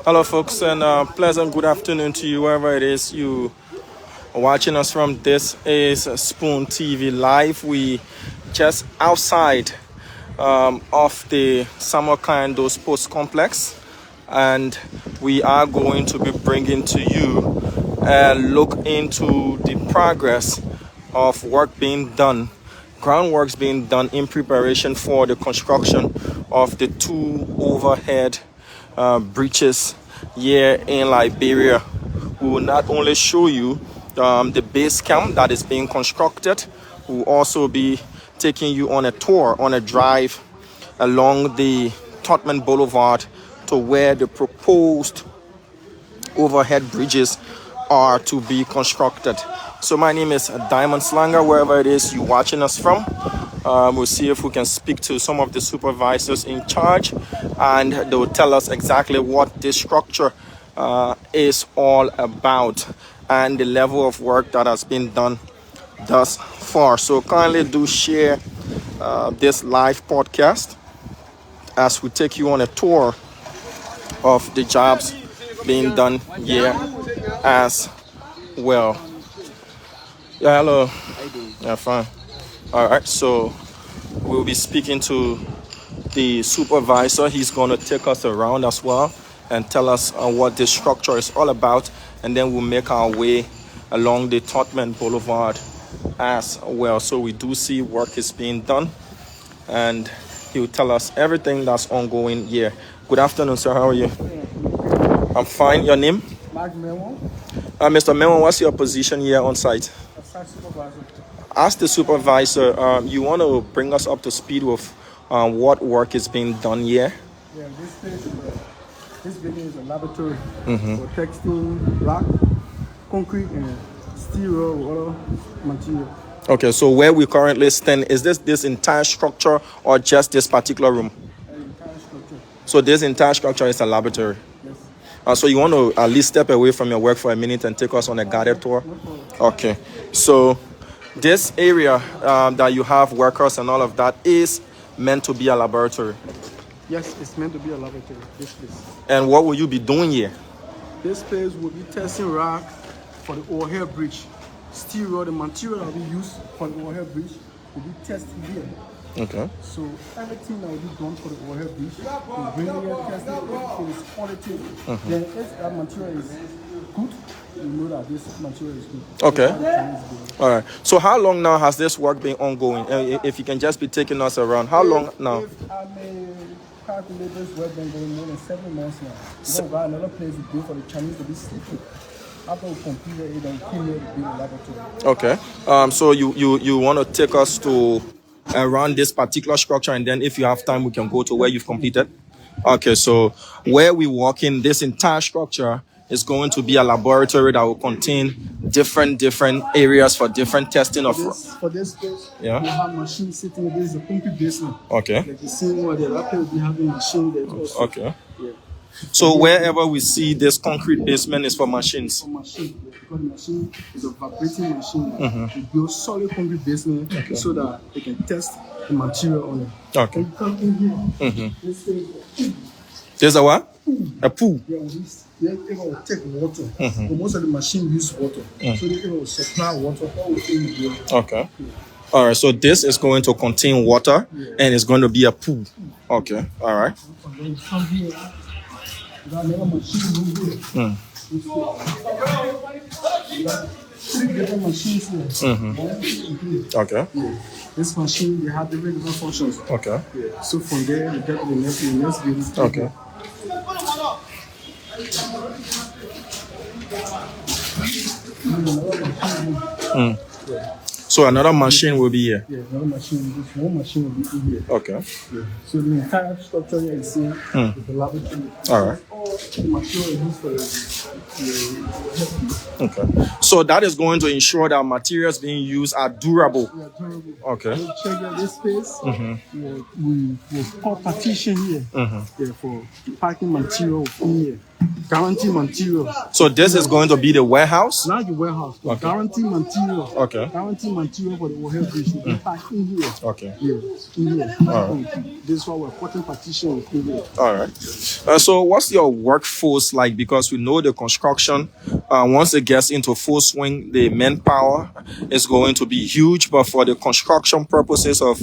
Hello, folks, and pleasant good afternoon to you, wherever it is you are watching us from. This is Spoon TV Live. We just outside of the Samarkand Sports Complex, and we are going to be bringing to you a look into the progress of work being done, groundworks being done in preparation for the construction of the two overhead bridges here in Liberia. We will not only show you the base camp that is being constructed, we will also be taking you on a tour, on a drive along the Totman Boulevard to where the proposed overhead bridges are to be constructed. So my name is Diamond Slanger, wherever it is you're watching us from. We'll see if we can speak to some of the supervisors in charge, and they will tell us exactly what this structure is all about and the level of work that has been done thus far. So kindly do share this live podcast as we take you on a tour of the jobs being done here as well. Yeah, hello. Yeah, fine. All right, so we'll be speaking to the supervisor. He's going to take us around as well and tell us what this structure is all about, and then we'll make our way along the Totman Boulevard as well. So we do see work is being done, and he'll tell us everything that's ongoing here. Good afternoon, sir. How are you? I'm fine. Your name? Mr. Memo, what's your position here on site? As the supervisor, you want to bring us up to speed with what work is being done here? Yeah, this building is a laboratory for textile, rock, concrete, and steel, water material. Okay, so where we currently stand, is this entire structure or just this particular room? Entire structure. So this entire structure is a laboratory? Yes. So you want to at least step away from your work for a minute and take us on a guided tour? Okay, so this area that you have workers and all of that is meant to be a laboratory? Yes, it's meant to be a laboratory, this place. And what will you be doing here? This place will be testing rock for the overhead bridge. Steel rod, the material that we use for the overhead bridge will be tested here. Okay. So everything that will be done for the overhead bridge, we bring it here, test it, everything is quality. Then if that material is good, you know that this material is good. Okay. All right. So how long now has this work been ongoing? If you can just be taking us around. How long now? If I may calculate, this work been going more than 7 months now. We don't got another place to go for the Chinese to be sleeping. After we complete it, then we came here to build a laboratory. Okay. So you want to take us to around this particular structure, and then if you have time, we can go to where you've completed? Okay. So where we walk in, this entire structure is going to be a laboratory that will contain different areas for different testing of. For this place, yeah, we have machines sitting. This is a concrete basement. Okay. Like the same one, the rapper will be having machine there also. Okay. Yeah. So wherever we see this concrete basement is for machines. For machine, because the machine is a vibrating machine. We build solid concrete basement so that they can test the material on it. Okay. And you come in here. This thing is there's a what? A pool. Yeah, they're able to take water. But most of the machine use water. So they're able to supply water all within the building. Okay. All right. So this is going to contain water and it's going to be a pool. Okay. All right. And then you come here. You got another machine room here. You got 3 different machines here. 1, 2, 3. Okay. Yeah. This machine, they have different functions. Okay. Yeah. So from there, you get to the next building. Okay. So another machine will be here? Yeah, another machine. This one machine will be in here. Okay. Yeah. So the entire structure here is seen with the laboratory. All right. All the material used for the okay. So that is going to ensure that materials being used are durable. Yeah, durable. Okay. So check out this space. We put partition here. Yeah, for packing material in here. guarantee material. So this is going to be the warehouse? Not the warehouse. Okay. Guarantee material. Okay. Guarantee material for the overhead bridge. We pack in here. Okay. Yeah, in here. All right. This is why we're putting partition in here. All right. So what's your workforce like? Because we know the construction, once it gets into full swing, the manpower is going to be huge. But for the construction purposes of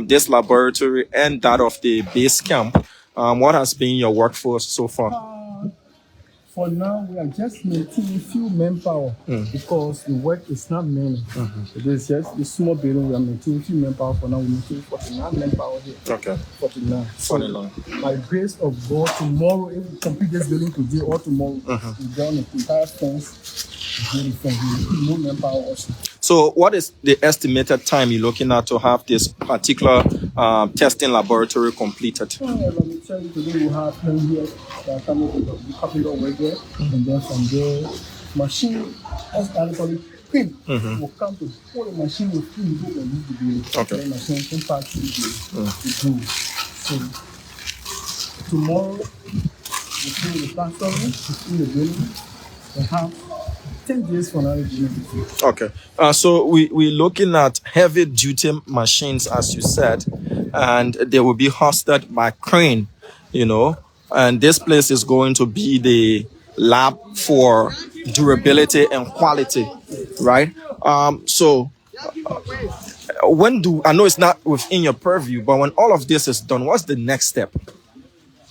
this laboratory and that of the base camp, what has been your workforce so far? For now, we are just maintaining few manpower because the work is not many. It is just the small building. We are maintaining few manpower for now. We maintain 49 manpower here. Okay. 49. 49. By grace of God, tomorrow, if we complete this building today or tomorrow, we've done the entire fence. No manpower also. So what is the estimated time you're looking at to have this particular testing laboratory completed? Let me tell you, today we have 10 here that are coming to the carpenter work there, and then from there, machine, as I call it, cream, will come to pull the machine with cream to leave the building. Okay. The machine can pass to do. So tomorrow, we see the factory, we see the building, we have 10 days for another building. Okay. So we're looking at heavy duty machines, as you said, and they will be hosted by crane, you know, and this place is going to be the lab for durability and quality, right? So when I know it's not within your purview, but when all of this is done, what's the next step?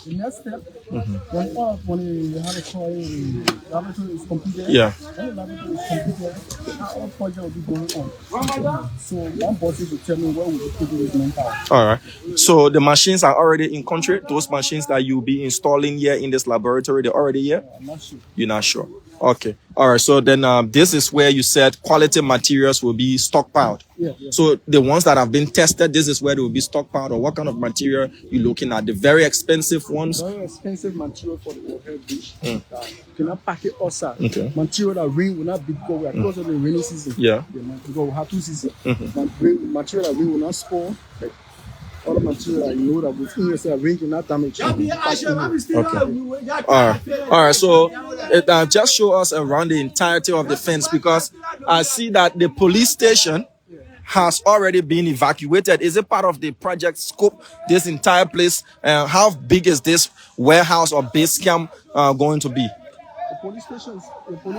The next step, when you have a call, the laboratory is completed. Yeah. When the laboratory is completed, our project will be going on. So one boss will tell me where we will put this manpower. All right. So the machines are already in country. Those machines that you'll be installing here in this laboratory, they're already here? I'm not sure. You're not sure. Okay. All right. So then this is where you said quality materials will be stockpiled. Yeah. So the ones that have been tested, this is where they will be stockpiled, or what kind of material you're looking at? The very expensive ones? Very expensive material for the overhead bridge. You cannot pack it outside. Okay. Material that rain will not be because we are close to the rainy season. Yeah. Because we have 2 seasons. Material that rain will not spoil. Like, all the material that you know that within yourself, rain cannot damage. Okay. All right. So just show us around the entirety of the fence, because I see that the police station has already been evacuated. Is it part of the project scope, this entire place? How big is this warehouse or base camp going to be? The police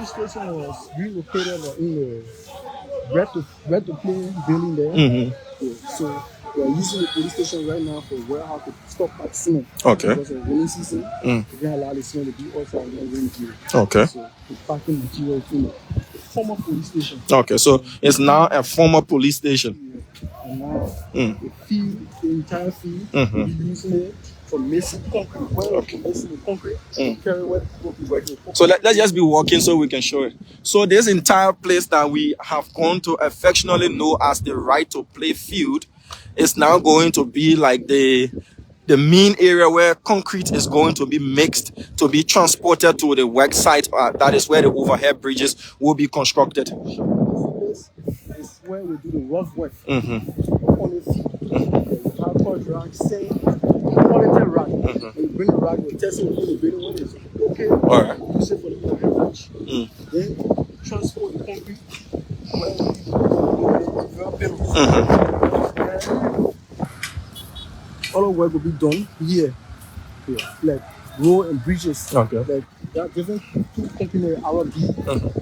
station was relocated in the red to play building there. So we are using the police station right now for warehouse to stock that cement. Okay. Because of rainy season, we can allow the cement to be outside and then rain here. Okay. So the packing material in the former police station. Okay, so it's now a former police station. Yeah. And now the entire field, we're using it for mixing concrete. Mixing the concrete, carry what will be working. So let's just be walking so we can show it. So this entire place that we have come to affectionately know as the right to play field is now going to be like the main area where concrete is going to be mixed to be transported to the work site. That is where the overhead bridges will be constructed. This is where we do the rough work. On the field, hardcore drag, say quality rag. When you bring the rag, we test it in the building when it's okay. All right. Use it for the overhead bridge. Then transport the concrete. All the work will be done here. Like road and bridges. Okay. Like there are different 2 companies, RB,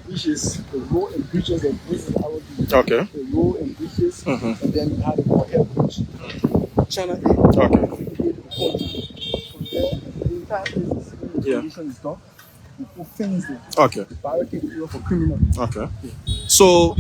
which is the road and bridges, and this is RB. Okay. The road and bridges, and then we have the overhead bridge. Channel A. Okay. From there, the entire place is condition is done. We put things there. Okay. Barricade area for criminal. Okay. So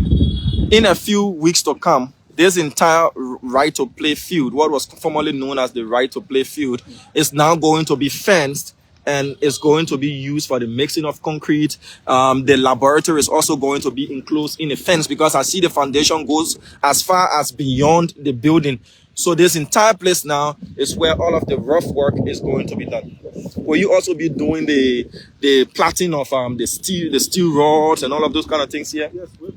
in a few weeks to come, this entire right to play field, what was formerly known as the right to play field, is now going to be fenced and is going to be used for the mixing of concrete. The laboratory is also going to be enclosed in a fence, because I see the foundation goes as far as beyond the building. So this entire place now is where all of the rough work is going to be done. Will you also be doing the plaiting of the steel rods and all of those kind of things here? Yes, we're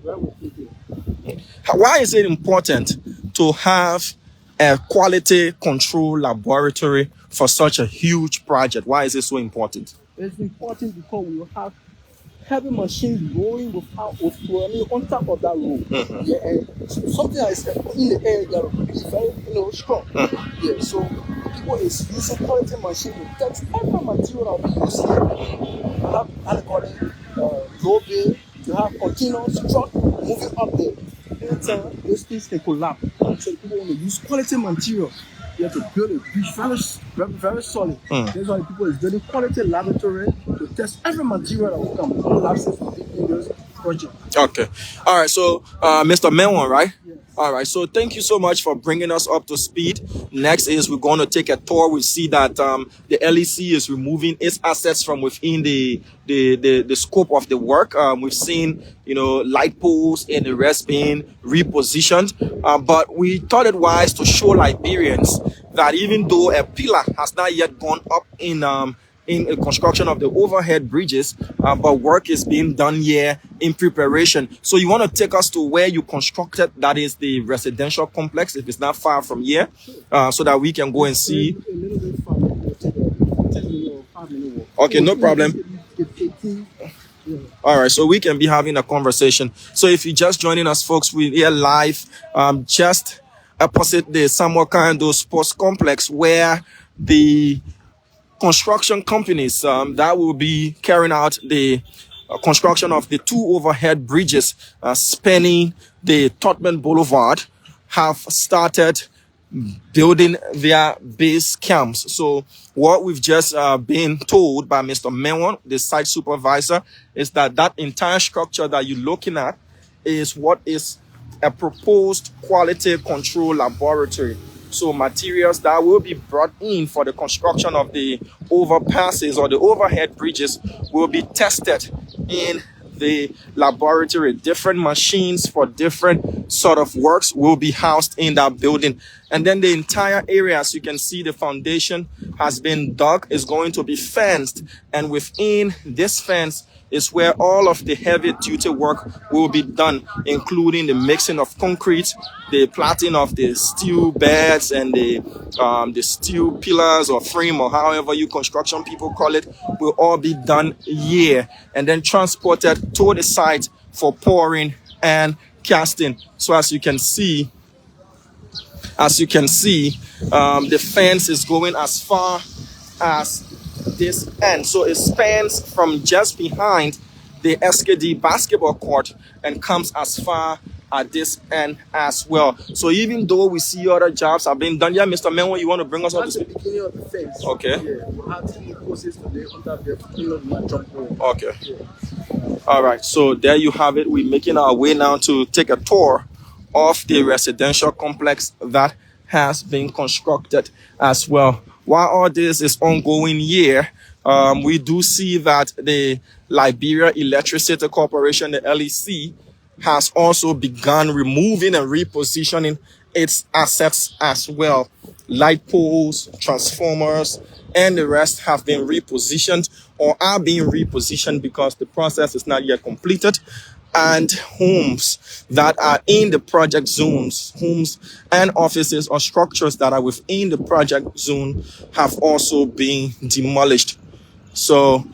Why is it important to have a quality control laboratory for such a huge project? Why is it so important? It's important because we will have heavy machines rolling on top of that road. Yeah, and something that is in the air that will be very, strong. Yeah, so people is using quality machine to test every material that we use here. You have, how they call it, low bay, you have continuous truck moving up there. Anytime those things can collapse. So the people want to use quality material. You have to build a bridge very, very solid. That's why people is building quality laboratory to test every material that will come. All labs in this project. Okay. All right. So, Mr. Menwan, right? Yes. All right. So, thank you so much for bringing us up to speed. Next is we're going to take a tour. We see that the LEC is removing its assets from within the scope of the work. We've seen, light poles and the rest being repositioned. But we thought it wise to show Liberians that even though a pillar has not yet gone up in a construction of the overhead bridges, but work is being done here in preparation. So you want to take us to where you constructed, that is the residential complex, if it's not far from here, so that we can go and see. A little bit far, we'll take a 10-minute or 5-minute walk. Okay, no problem. All right, so we can be having a conversation. So if you're just joining us, folks, we're here live, just opposite the Samuel Kando Sports Complex, where the construction companies that will be carrying out the construction of the two overhead bridges spanning the Totman Boulevard have started building their base camps. So what we've just been told by Mr. Menwan, the site supervisor, is that entire structure that you're looking at is what is a proposed quality control laboratory. So materials that will be brought in for the construction of the overpasses or the overhead bridges will be tested in the laboratory. Different machines for different sort of works will be housed in that building. And then the entire area, as you can see, the foundation has been dug, is going to be fenced. And within this fence is where all of the heavy duty work will be done, including the mixing of concrete, the plaiting of the steel beds, and the steel pillars or frame, or however you construction people call it, will all be done here and then transported to the site for pouring and casting. So as you can see, the fence is going as far as this end. So it spans from just behind the SKD basketball court and comes as far at this end as well. So even though we see other jobs have been done, Mr. Menwan, you want to bring us up to speed? That's the beginning of the fence. Okay. Yeah, we'll have to process today on top of Okay. Yeah. All right. So there you have it. We're making our way now to take a tour of the residential complex that has been constructed as well. While all this is ongoing here, we do see that the Liberia Electricity Corporation, the LEC, has also begun removing and repositioning its assets as well. Light poles, transformers, and the rest have been repositioned or are being repositioned because the process is not yet completed. And homes that are in the project zones, homes and offices or structures that are within the project zone have also been demolished. So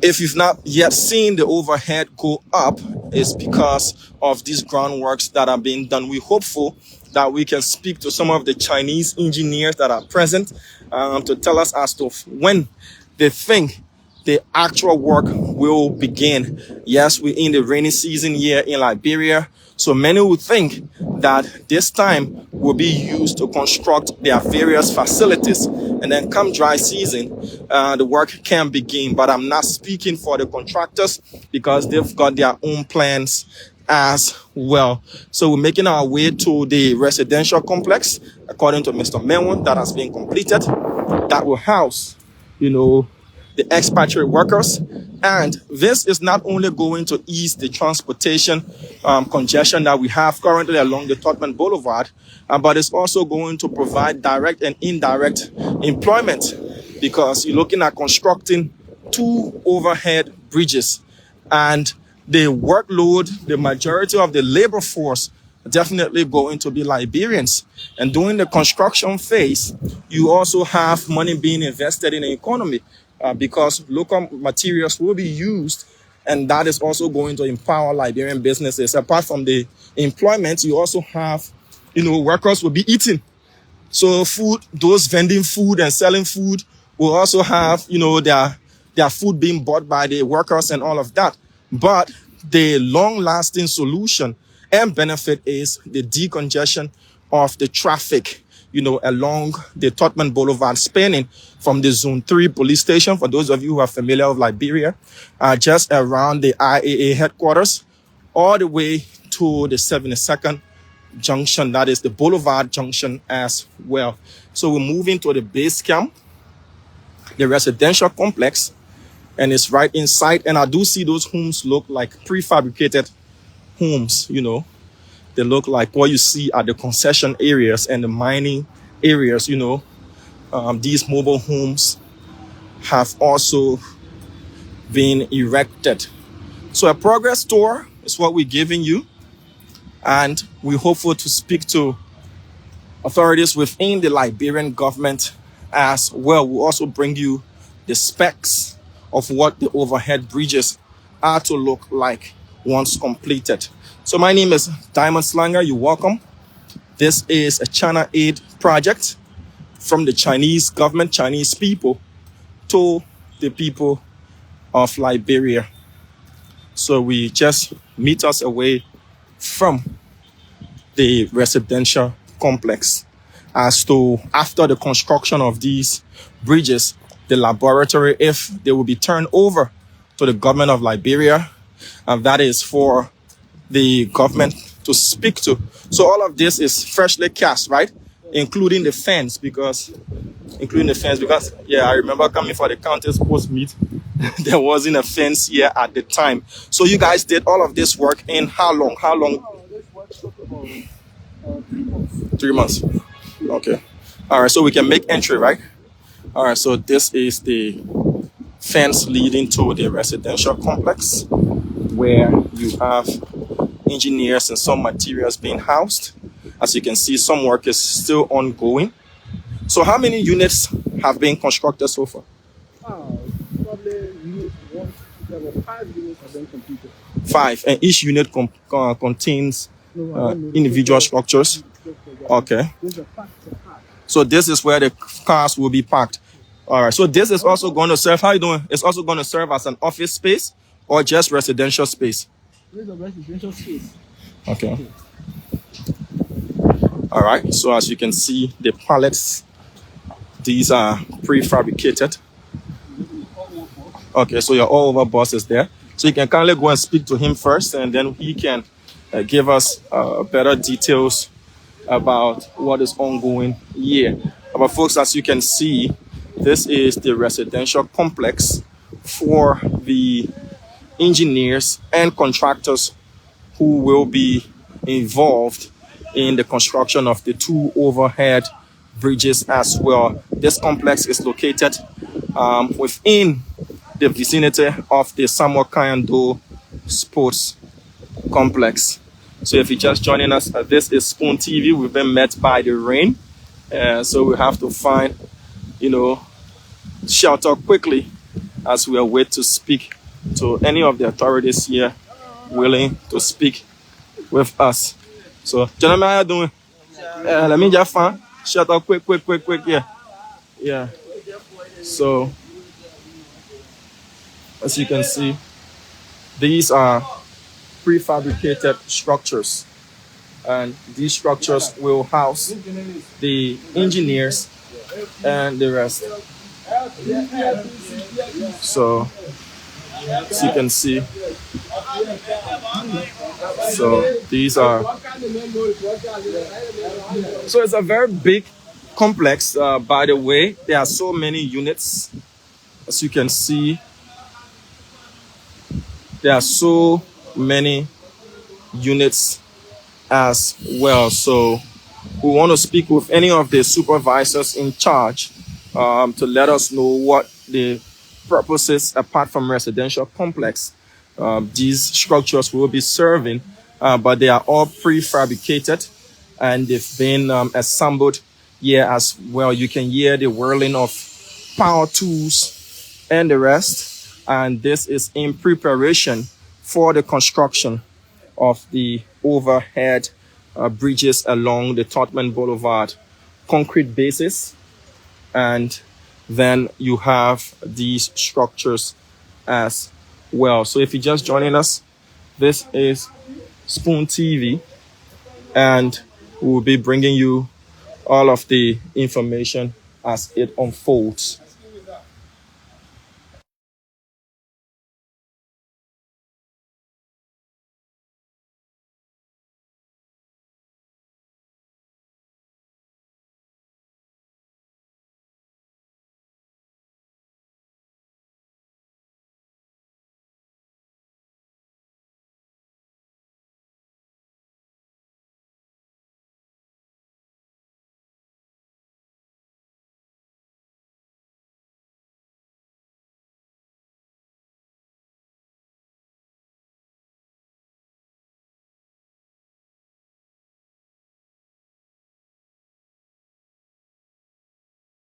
if you've not yet seen the overhead go up, it's because of these groundworks that are being done. We're hopeful that we can speak to some of the Chinese engineers that are present to tell us as to when they think the actual work will begin. Yes, we're in the rainy season here in Liberia, so many would think that this time will be used to construct their various facilities, and then come dry season, the work can begin. But I'm not speaking for the contractors because they've got their own plans as well. So we're making our way to the residential complex, according to Mr. Menwan, that has been completed, that will house, the expatriate workers. And this is not only going to ease the transportation congestion that we have currently along the Totman Boulevard, but it's also going to provide direct and indirect employment, because you're looking at constructing two overhead bridges, and the workload, the majority of the labor force definitely going to be Liberians. And during the construction phase, you also have money being invested in the economy because local materials will be used, and that is also going to empower Liberian businesses. Apart from the employment, you also have, workers will be eating. So food, those vending food and selling food will also have, their food being bought by the workers and all of that. But the long-lasting solution and benefit is the decongestion of the traffic, along the Totman Boulevard, spanning from the Zone 3 police station, for those of you who are familiar with Liberia, just around the IAA headquarters, all the way to the 72nd junction, that is the Boulevard junction as well. So we're moving to the base camp, the residential complex, and it's right inside. And I do see those homes look like prefabricated homes, They look like what you see at the concession areas and the mining areas, These mobile homes have also been erected. So a progress tour is what we're giving you. And we're hopeful to speak to authorities within the Liberian government as well. We'll also bring you the specs of what the overhead bridges are to look like once completed. So my name is Diamond Slanger. You're welcome. This is a China aid project from the Chinese government, Chinese people, to the people of Liberia. So we just meet us away from the residential complex as to, after the construction of these bridges, the laboratory, if they will be turned over to the government of Liberia, and that is for the government to speak to. So all of this is freshly cast, right? Including the fence, because I remember coming for the county's post meet. There wasn't a fence here at the time. So you guys did all of this work in how long? This work took about 3 months. 3 months. Okay. All right. So we can make entry, right? All right. So this is the fence leading to the residential complex, where you have engineers and some materials being housed. As you can see, some work is still ongoing. So how many units have been constructed so far? Probably unit 1. There were 5 units have been completed. 5, and each unit contains individual structures. Okay. So this is where the cars will be parked. All right. So this is also going to serve. How you doing? It's also going to serve as an office space or just residential space. This is a residential space. Okay. All right. So as you can see, the pallets, these are prefabricated. Okay. So your all over boss is there. So you can kindly go and speak to him first, and then he can give us better details about what is ongoing here. But folks, as you can see, this is the residential complex for the engineers and contractors who will be involved in the construction of the 2 overhead bridges as well. This complex is located within the vicinity of the Samuel Kayando Sports Complex. So if you're just joining us, this is Spoon TV. We've been met by the rain, so we have to find, shelter quickly as we await to speak to any of the authorities here willing to speak with us. So, gentlemen, how you doing? Let me just find shelter quick, yeah. So, as you can see, these are prefabricated structures, and these structures will house the engineers and the rest. So as you can see, so these are, so it's a very big complex. By the way, there are so many units. As you can see, there are so many units as well. So we want to speak with any of the supervisors in charge to let us know what the purposes, apart from residential complex, these structures will be serving but they are all prefabricated and they've been assembled here as well. You can hear the whirling of power tools and the rest. And this is in preparation for the construction of the overhead bridges along the Totman Boulevard, concrete bases. And then you have these structures as well. So if you're just joining us, this is Spoon TV, and we'll be bringing you all of the information as it unfolds.